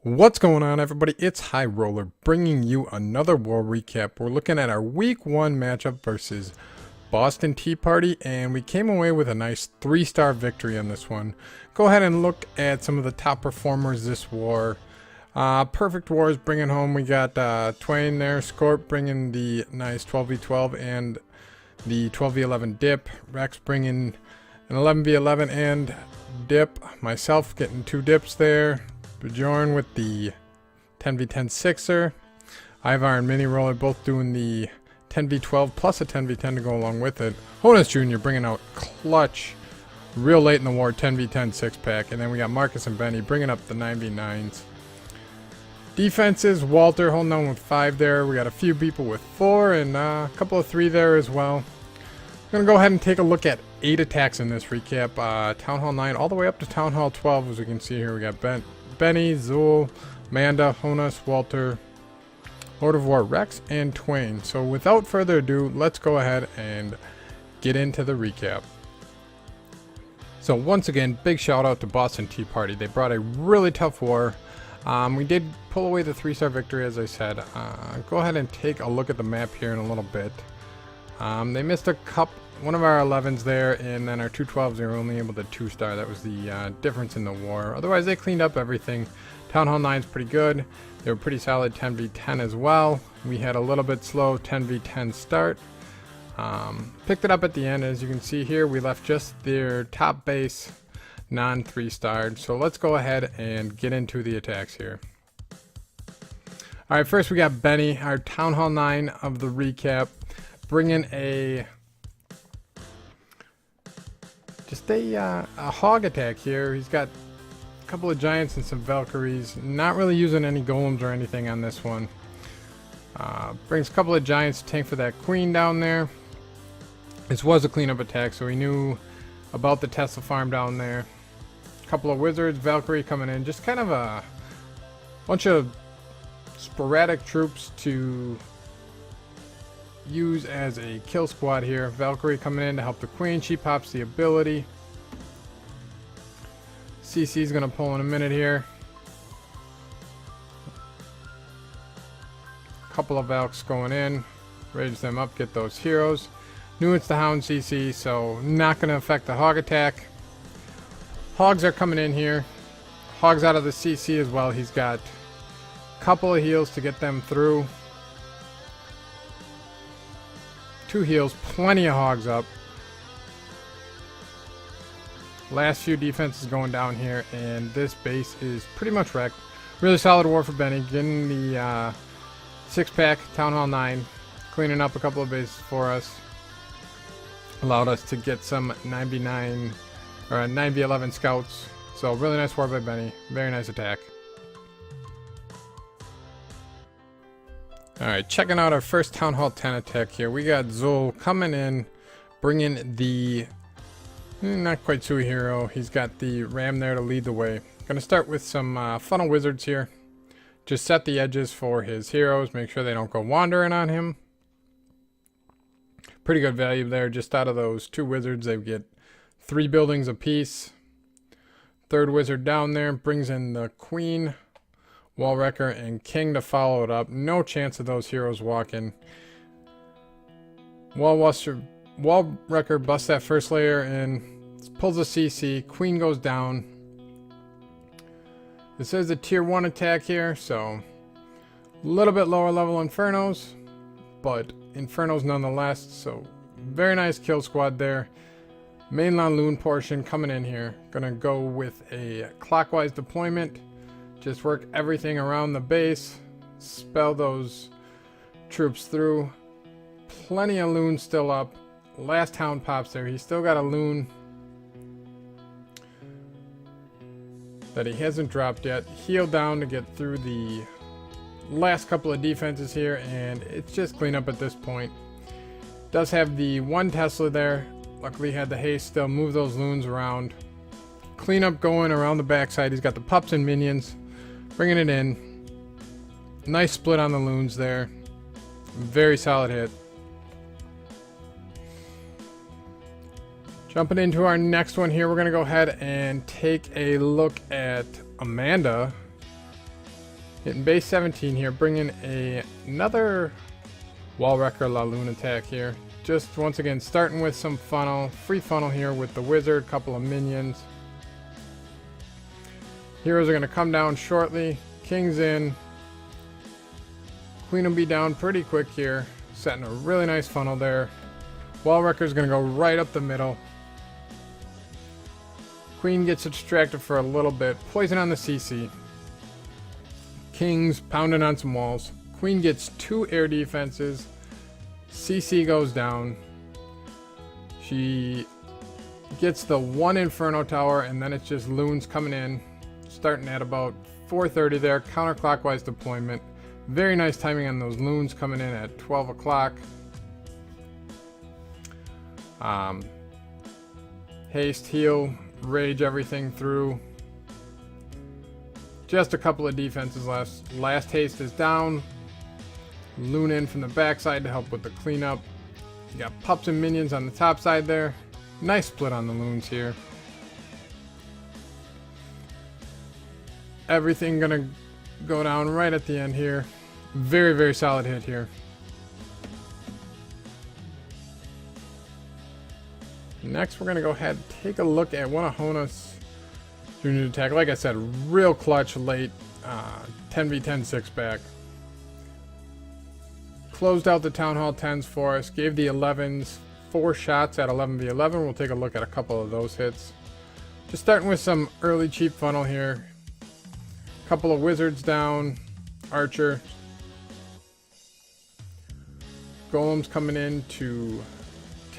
What's going on, everybody? It's High Roller bringing you another war recap. We're looking at our week 1 matchup versus Boston Tea Party, and we came away with a nice 3-star victory on this one. Go ahead and look at some of the top performers this war. Perfect Wars bringing home, we got Twain there, Scorp bringing the nice 12v12 and the 12v11 dip, Rex bringing an 11v11 and dip, myself getting 2 dips there, Bjorn with the 10v10 sixer, Ivar and Mini Roller both doing the 10v12 plus a 10v10 to go along with it. Honus Jr. bringing out clutch real late in the war 10v10 six-pack, and then we got Marcus and Benny bringing up the 9v9s. Defenses, Walter holding on with 5 there. We got a few people with 4 and a couple of 3 there as well. I'm going to go ahead and take a look at 8 attacks in this recap. Town Hall 9 all the way up to Town Hall 12, as we can see here. We got Benny, Zool, Amanda, Honus, Walter, Lord of War Rex, and Twain. So without further ado, let's go ahead and get into the recap. So once again, big shout out to Boston Tea Party. They brought a really tough war. We did pull away the 3-star victory, as I said. Go ahead and take a look at the map here in a little bit. They missed one of our 11s there, and then our 212s they were only able to 2-star. That was the difference in the war. Otherwise, they cleaned up everything. Town Hall 9's pretty good. They were pretty solid 10v10 as well. We had a little bit slow 10v10 start. Picked it up at the end. As you can see here, we left just their top base non-3-starred. So let's go ahead and get into the attacks here. Alright, first we got Benny, our Town Hall 9 of the recap, bringing a hog attack here. He's got a couple of giants and some Valkyries, not really using any golems or anything on this one. Brings a couple of giants to tank for that queen down there. This was a cleanup attack, so we knew about the Tesla farm down there. Couple of wizards, Valkyrie coming in, just kind of a bunch of sporadic troops to use as a kill squad here. Valkyrie coming in to help the queen, she pops the ability. CC is going to pull in a minute here. Couple of Valks going in, rage them up, get those heroes. Knew it's the Hound CC, so not going to affect the hog attack. Hogs are coming in here. Hogs out of the CC as well. He's got a couple of heals to get them through. 2 heals, plenty of hogs up. Last few defenses going down here, and this base is pretty much wrecked. Really solid war for Benny, getting the 6-pack Town Hall 9, cleaning up a couple of bases for us. Allowed us to get some 9v9 or 9v11 scouts. So really nice war by Benny. Very nice attack. Alright, checking out our first Town Hall 10 attack here. We got Zul coming in, bringing the not quite Sui hero. He's got the ram there to lead the way. Gonna start with some funnel wizards here. Just set the edges for his heroes. Make sure they don't go wandering on him. Pretty good value there. Just out of those 2 wizards, they get 3 buildings apiece. 3rd wizard down there brings in the queen, wall wrecker, and king to follow it up. No chance of those heroes walking. Wall wrecker busts that first layer and pulls a CC. Queen goes down. This is a tier 1 attack here, so a little bit lower level Infernos, but Infernos nonetheless. So very nice kill squad there. Mainland Loon portion coming in here. Gonna go with a clockwise deployment. Just work everything around the base. Spell those troops through. Plenty of loons still up. Last hound pops there. He's still got a loon that he hasn't dropped yet. Heal down to get through the last couple of defenses here, and it's just cleanup at this point. Does have the 1 Tesla there. Luckily had the haste still, move those loons around. Cleanup going around the backside. He's got the pups and minions. Bringing it in. Nice split on the loons there. Very solid hit. Jumping into our next one here, we're going to go ahead and take a look at Amanda. Hitting base 17 here, bringing another Wall Wrecker La Lune attack here. Just once again starting with some funnel, free funnel here with the wizard, couple of minions. Heroes are going to come down shortly. King's in. Queen will be down pretty quick here. Setting a really nice funnel there. Wall Wrecker's going to go right up the middle. Queen gets distracted for a little bit. Poison on the CC. King's pounding on some walls. Queen gets 2 air defenses. CC goes down. She gets the 1 Inferno Tower, and then it's just loons coming in. Starting at about 4:30 there. Counterclockwise deployment. Very nice timing on those loons coming in at 12 o'clock. Haste, heal, rage everything through. Just a couple of defenses left. Last haste is down. Loon in from the backside to help with the cleanup. You got pups and minions on the top side there. Nice split on the loons here. Everything gonna go down right at the end here. Very, very solid hit here. Next, we're gonna go ahead and take a look at one of Honus' unit attack. Like I said, real clutch late 10v10 6-back. Closed out the Town Hall 10s for us. Gave the 11s 4 shots at 11v11. We'll take a look at a couple of those hits. Just starting with some early cheap funnel here. Couple of wizards down. Archer. Golems coming in to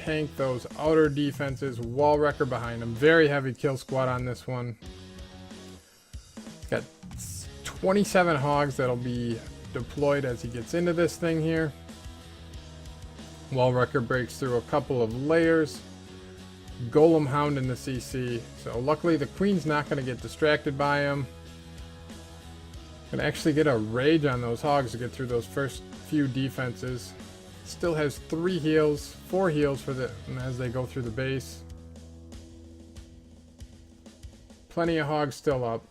tank those outer defenses. Wall Wrecker behind him. Very heavy kill squad on this one. Got 27 hogs that'll be deployed as he gets into this thing here. Wall Wrecker breaks through a couple of layers. Golem Hound in the CC. So luckily the Queen's not going to get distracted by him. Gonna actually get a rage on those hogs to get through those first few defenses. Still has 3 heals, 4 heals for the as they go through the base. Plenty of hogs still up.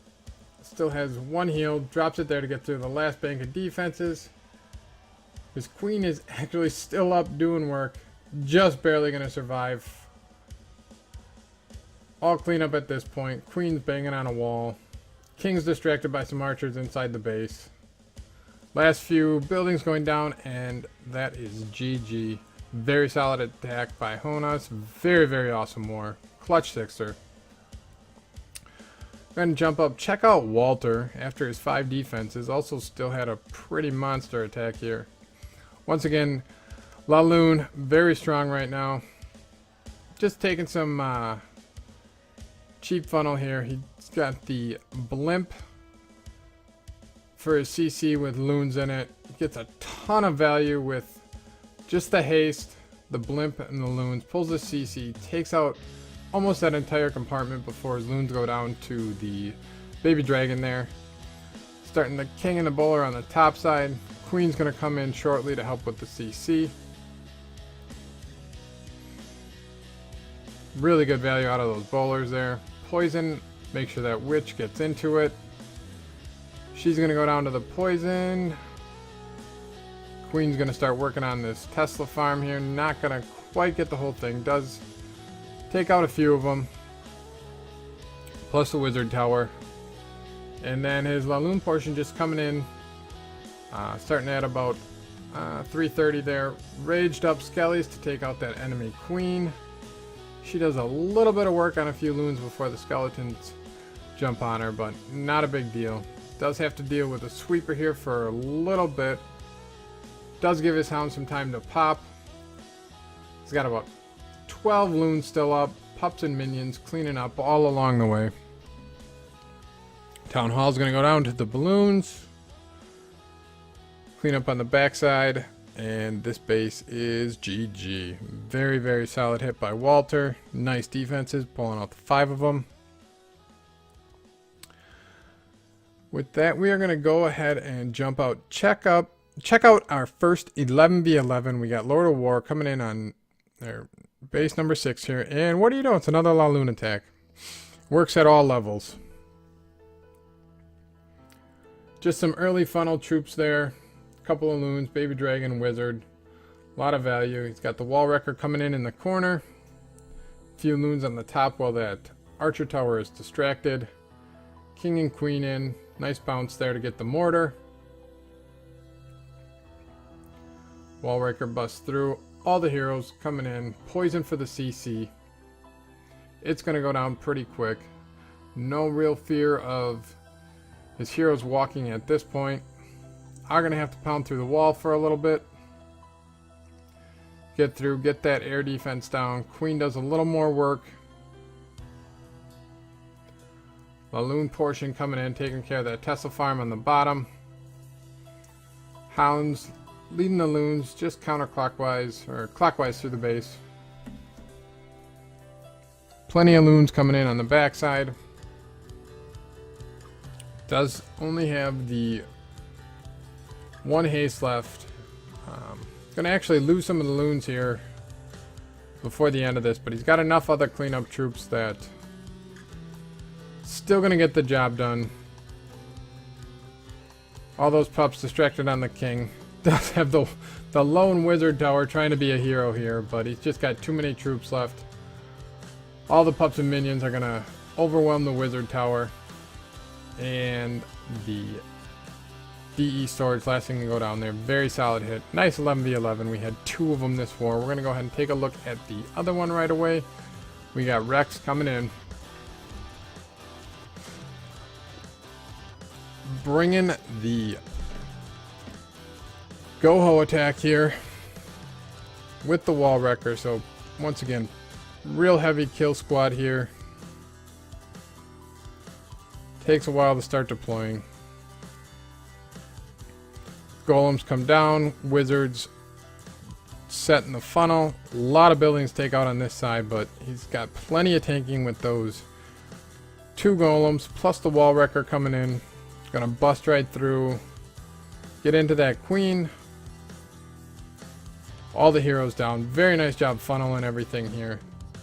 Still has 1 heal, drops it there to get through the last bank of defenses. His Queen is actually still up doing work. Just barely gonna survive. All cleanup at this point. Queen's banging on a wall. King's distracted by some archers inside the base. Last few buildings going down, and that is GG. Very solid attack by Honus. Very, very awesome war. Clutch sixer. Gonna jump up. Check out Walter after his 5 defenses. Also still had a pretty monster attack here. Once again, La Lune, very strong right now. Just taking some cheap funnel here. He's got the blimp for his CC with loons in it. Gets a ton of value with just the haste, the blimp, and the loons. Pulls the CC, takes out almost that entire compartment before his loons go down to the baby dragon there. Starting the king and the bowler on the top side. Queen's going to come in shortly to help with the CC. Really good value out of those bowlers there. Poison, make sure that witch gets into it. She's going to go down to the poison. Queen's going to start working on this Tesla farm here. Not going to quite get the whole thing. Does take out a few of them. Plus the wizard tower. And then his La Lune portion just coming in. Starting at about 3:30 there. Raged up Skellies to take out that enemy queen. She does a little bit of work on a few loons before the skeletons jump on her, but not a big deal. Does have to deal with a sweeper here for a little bit. Does give his hound some time to pop. He's got about 12 loons still up. Pups and minions cleaning up all along the way. Town Hall's going to go down to the balloons. Clean up on the backside. And this base is GG. Very, very solid hit by Walter. Nice defenses, pulling out the 5 of them. With that, we are going to go ahead and jump out. Check out our first 11v11. We got Lord of War coming in on their base number 6 here. And what do you know? It's another La Lune attack. Works at all levels. Just some early funnel troops there. A couple of loons, baby dragon, wizard. A lot of value. He's got the wall wrecker coming in the corner. A few loons on the top while that archer tower is distracted. King and queen in. Nice bounce there to get the mortar. Wall wrecker busts through. All the heroes coming in. Poison for the CC. It's going to go down pretty quick. No real fear of his heroes walking at this point. Are going to have to pound through the wall for a little bit. Get through, get that air defense down. Queen does a little more work. The loon portion coming in, taking care of that Tesla farm on the bottom. Hounds leading the loons just counterclockwise, or clockwise through the base. Plenty of loons coming in on the backside. Does only have the one haste left. Gonna actually lose some of the loons here before the end of this, but he's got enough other cleanup troops that still gonna get the job done. All those pups distracted on the king. Does have the lone wizard tower trying to be a hero here, but he's just got too many troops left. All the pups and minions are gonna overwhelm the wizard tower. And the DE storage, last thing to go down there. Very solid hit. Nice 11v11. We had 2 of them this war. We're going to go ahead and take a look at the other one right away. We got Rex coming in. Bringing the Go-Ho attack here with the wall wrecker. So once again, real heavy kill squad here. Takes a while to start deploying. Golems come down. Wizards set in the funnel. A lot of buildings take out on this side, but he's got plenty of tanking with those 2 golems, plus the wall wrecker coming in. Gonna bust right through. Get into that queen. All the heroes down. Very nice job funneling everything here.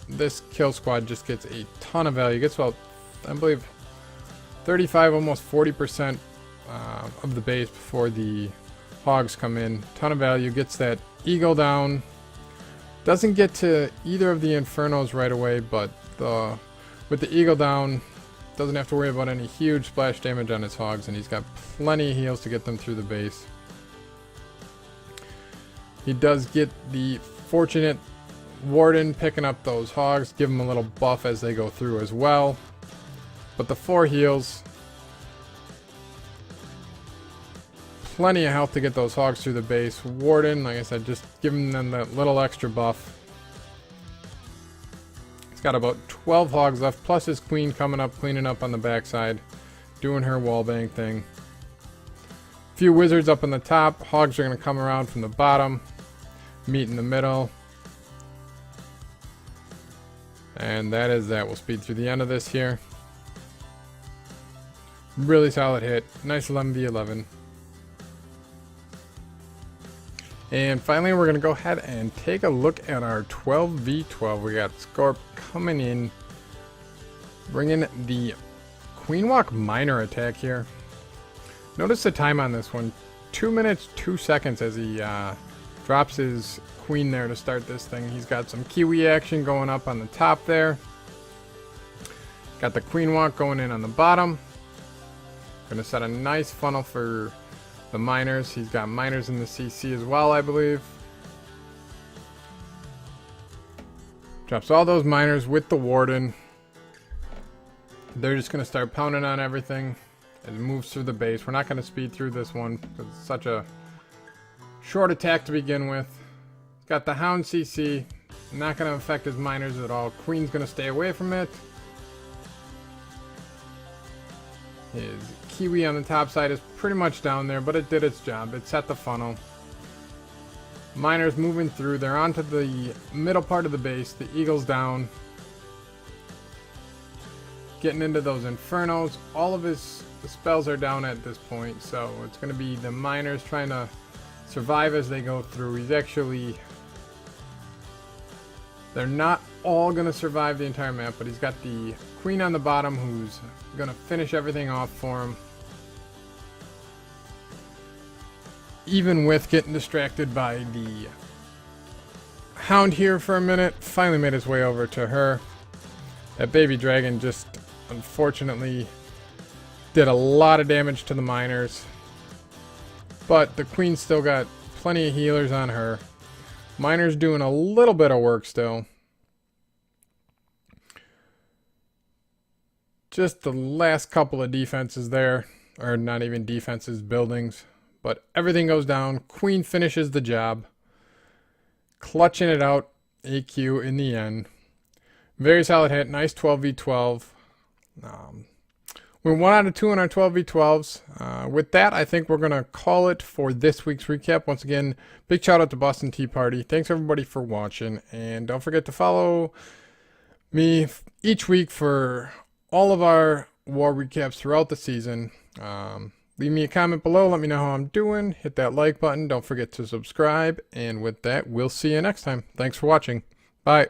This kill squad just gets a ton of value. Gets about, I believe, 35, almost 40% of the base before the hogs come in. Ton of value. Gets that eagle down. Doesn't get to either of the infernos right away, but with the eagle down, doesn't have to worry about any huge splash damage on his hogs, and he's got plenty of heals to get them through the base. He does get the fortunate warden picking up those hogs, give him a little buff as they go through as well. But the 4 heals, plenty of health to get those hogs through the base. Warden, like I said, just giving them that little extra buff. He's got about 12 hogs left, plus his queen coming up, cleaning up on the backside, doing her wallbang thing. A few wizards up on the top. Hogs are going to come around from the bottom, meet in the middle. And that is that. We'll speed through the end of this here. Really solid hit. Nice 11v11. And finally, we're going to go ahead and take a look at our 12v12. We got Scorp coming in, bringing the Queen Walk Miner attack here. Notice the time on this one. 2 minutes, 2 seconds as he drops his queen there to start this thing. He's got some Kiwi action going up on the top there. Got the Queen Walk going in on the bottom. Gonna set a nice funnel for the miners. He's got miners in the CC as well, I believe. Drops all those miners with the warden. They're just gonna start pounding on everything as it moves through the base. We're not gonna speed through this one because it's such a short attack to begin with. Got the Hound CC. Not gonna affect his miners at all. Queen's gonna stay away from it. His Kiwi on the top side is pretty much down there, but it did its job. It set the funnel. Miners moving through. They're onto the middle part of the base. The eagle's down. Getting into those infernos. All of his spells are down at this point, so it's going to be the miners trying to survive as they go through. He's actually... They're not all going to survive the entire map, but he's got the queen on the bottom who's going to finish everything off for him. even with getting distracted by the hound here for a minute, finally made his way over to her. That baby dragon just unfortunately did a lot of damage to the miners, but the queen still got plenty of healers on her. Miners doing a little bit of work still. Just the last couple of defenses there, or not even defenses, buildings, but everything goes down. Queen finishes the job, clutching it out. AQ in the end. Very solid hit. Nice 12v12. We're 1 out of 2 on our 12v12s. With that, I think we're going to call it for this week's recap. Once again, big shout out to Boston Tea Party. Thanks everybody for watching. And don't forget to follow me each week for all of our war recaps throughout the season. Leave me a comment below. Let me know how I'm doing. Hit that like button. Don't forget to subscribe. And with that, we'll see you next time. Thanks for watching. Bye.